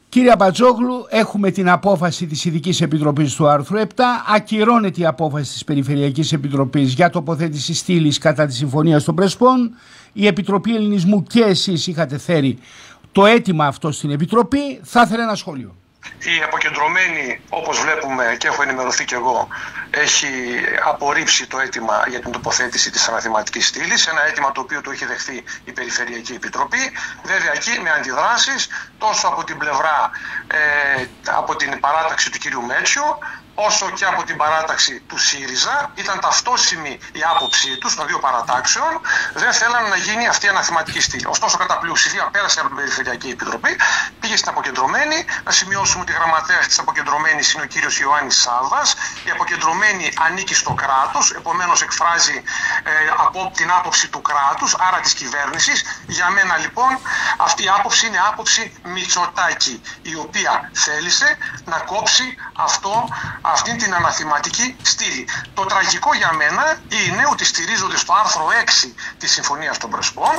Κύριε Μπατζόγλου, έχουμε την απόφαση της Ειδικής Επιτροπής του άρθρου 7. Ακυρώνεται η απόφαση της Περιφερειακής Επιτροπής για τοποθέτηση στήλης κατά τη Συμφωνία των Πρεσπών. Η Επιτροπή Ελληνισμού και εσείς είχατε φέρει το αίτημα αυτό στην Επιτροπή. Θα ήθελα ένα σχόλιο. Η αποκεντρωμένη, όπως βλέπουμε και έχω ενημερωθεί και εγώ, έχει απορρίψει το αίτημα για την τοποθέτηση της αναθηματικής στήλης, ένα αίτημα το οποίο το είχε δεχθεί η Περιφερειακή Επιτροπή, βέβαια εκεί με αντιδράσεις τόσο από την πλευρά, από την παράταξη του κυρίου Μέτσιο, όσο και από την παράταξη του ΣΥΡΙΖΑ. Ήταν ταυτόσιμη η άποψή τους των δύο παρατάξεων, δεν θέλανε να γίνει αυτή η αναθηματική στήλη. Ωστόσο, κατά πλειοψηφία πέρασε από την Περιφερειακή Επιτροπή, πήγε στην αποκεντρωμένη. Να σημειώσουμε ότι γραμματέας της αποκεντρωμένης είναι ο κύριος Ιωάννης Σάββας. Η αποκεντρωμένη ανήκει στο κράτος, επομένως εκφράζει από την άποψη του κράτους, άρα της κυβέρνησης. Για μένα λοιπόν αυτή η άποψη είναι άποψη Μητσοτάκη, η οποία θέλησε να κόψει αυτή την αναθηματική στήλη. Το τραγικό για μένα είναι ότι στηρίζονται στο άρθρο 6 της Συμφωνίας των Πρεσπών,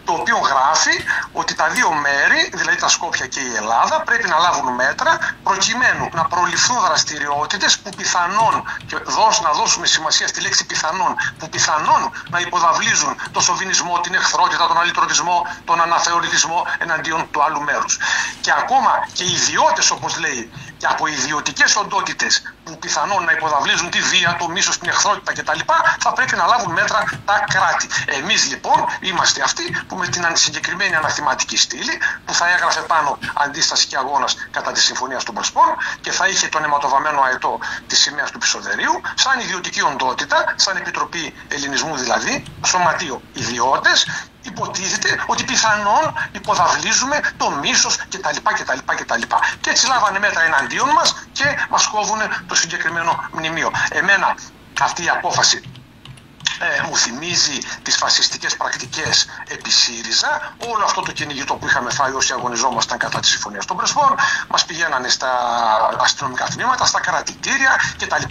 το οποίο γράφει ότι τα δύο μέρη, δηλαδή τα Σκόπια και η Ελλάδα, πρέπει να λάβουν μέτρα προκειμένου να προληφθούν δραστηριότητες που πιθανόν, και να δώσουμε σημασία στη λέξη πιθανόν, που πιθανόν να υποδαβλίζουν το σοβινισμό, την εχθρότητα, τον αλυτρωτισμό, τον αναθεωρητισμό εναντίον του άλλου μέρους. Και ακόμα και οι ιδιώτες, όπως λέει, και από ιδιωτικές οντότητες που πιθανόν να υποδαβλίζουν τη βία, το μίσος, την εχθρότητα κτλ., θα πρέπει να λάβουν μέτρα τα κράτη. Εμείς λοιπόν είμαστε αυτοί που με την συγκεκριμένη αναθηματική στήλη, που θα έγραφε πάνω αντίσταση και αγώνας κατά τη Συμφωνία των Πρεσπών και θα είχε τον αιματοβαμμένο αετό της σημαίας του Πισωδερίου, σαν ιδιωτική οντότητα, σαν Επιτροπή Ελληνισμού δηλαδή, σωματείο ιδιώτες, υποτίθεται ότι πιθανόν υποδαβλίζουμε το μίσος κτλ. Και έτσι λάβανε μέτρα εναντίον μας και μας κόβουν το συγκεκριμένο μνημείο. Εμένα αυτή η απόφαση μου θυμίζει τις φασιστικές πρακτικές επί ΣΥΡΙΖΑ, όλο αυτό το κυνηγητό που είχαμε φάει όσοι αγωνιζόμασταν κατά τη Συμφωνία των Πρεσπών, μας πηγαίνανε στα αστυνομικά τμήματα, στα κρατητήρια κτλ.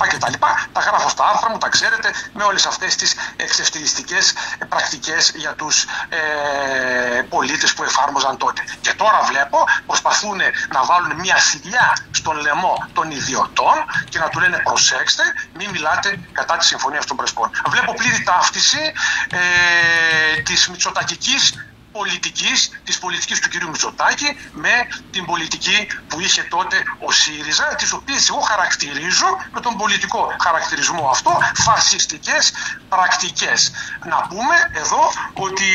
Τα γράφω στα άρθρα μου, τα ξέρετε, με όλες αυτές τις εξευτελιστικές πρακτικές για τους πολίτες που εφάρμοζαν τότε. Και τώρα βλέπω προσπαθούν να βάλουν μια θηλιά στον λαιμό των ιδιωτών και να του λένε προσέξτε, μην μιλάτε κατά τη Συμφωνία των Πρεσπών. Βλέπω πλήρη ταύτιση της μητσοτακικής πολιτικής, της πολιτικής του κυρίου Μητσοτάκη με την πολιτική που είχε τότε ο ΣΥΡΙΖΑ, τις οποίες εγώ χαρακτηρίζω με τον πολιτικό χαρακτηρισμό αυτό φασιστικές πρακτικές. Να πούμε εδώ ότι,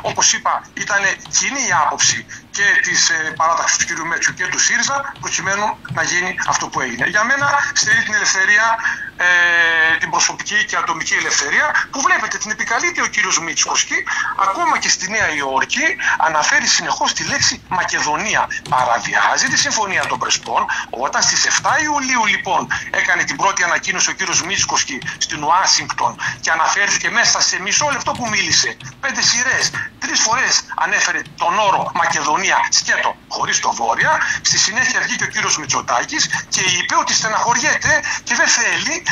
όπως είπα, ήταν κοινή η άποψη και της παράταξης του κυρίου Μέτσιου και του ΣΥΡΙΖΑ προκειμένου να γίνει αυτό που έγινε. Για μένα στερεί την ελευθερία, την προσωπική και ατομική ελευθερία, που βλέπετε την επικαλείται ο κύριος Μητσόσκι, ακόμα και στη Νέα Υόρκη αναφέρει συνεχώς τη λέξη Μακεδονία. Παραβιάζει τη Συμφωνία των Πρεσπών, όταν στις 7 Ιουλίου λοιπόν έκανε την πρώτη ανακοίνωση ο κύριος Μητσόσκι στην Ουάσιγκτον και αναφέρθηκε μέσα σε μισό λεπτό που μίλησε 5 σειρές, 3 φορές ανέφερε τον όρο Μακεδονία σκέτο χωρίς το βόρεια. Στη συνέχεια βγήκε ο κύριος Μητσοτάκης και είπε ότι στεναχωριέται και δεν θέλει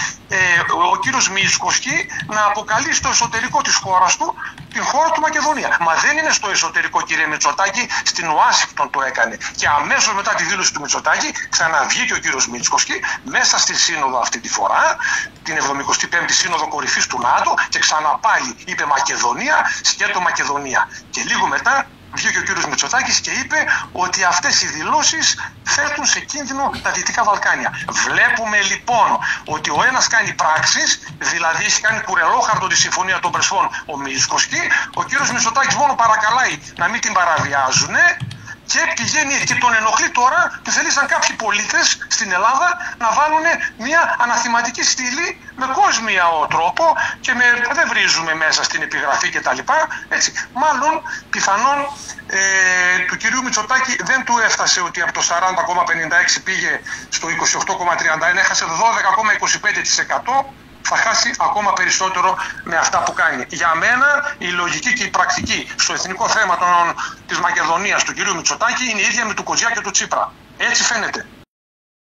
ο κύριος Μητσόσκι να αποκαλεί στο εσωτερικό της χώρας του την χώρα του Μακεδονία. Μα δεν είναι στο εσωτερικό, κύριε Μητσοτάκη, στην Ουάσιγκτον το έκανε. Και αμέσως μετά τη δήλωση του Μητσοτάκη ξαναβγήκε ο κύριος Μητσόσκι μέσα στη σύνοδο αυτή τη φορά, την 75η Σύνοδο Κορυφής του ΝΑΤΟ, και ξαναπάλι είπε Μακεδονία, σκέτο Μακεδονία. Και λίγο μετά βγήκε ο κύριος Μητσοτάκης και είπε ότι αυτές οι δηλώσεις θέτουν σε κίνδυνο τα Δυτικά Βαλκάνια. Βλέπουμε λοιπόν ότι ο ένας κάνει πράξεις, δηλαδή έχει κάνει κουρελόχαρτο τη Συμφωνία των Πρεσπών ο Μητσόσκι, ο κύριος Μητσοτάκης μόνο παρακαλάει να μην την παραβιάζουν και πηγαίνει και τον ενοχλεί τώρα που θέλησαν κάποιοι πολίτες στην Ελλάδα να βάλουν μια αναθηματική στήλη με κόσμιο τρόπο και δεν βρίζουμε μέσα στην επιγραφή κτλ. Έτσι, μάλλον πιθανόν του κυρίου Μητσοτάκη δεν του έφτασε ότι από το 40,56 πήγε στο 28,31, έχασε 12,25%. Θα χάσει ακόμα περισσότερο με αυτά που κάνει. Για μένα η λογική και η πρακτική στο εθνικό θέμα της Μακεδονίας του κυρίου Μητσοτάκη είναι η ίδια με του Κοζιά και του Τσίπρα. Έτσι φαίνεται.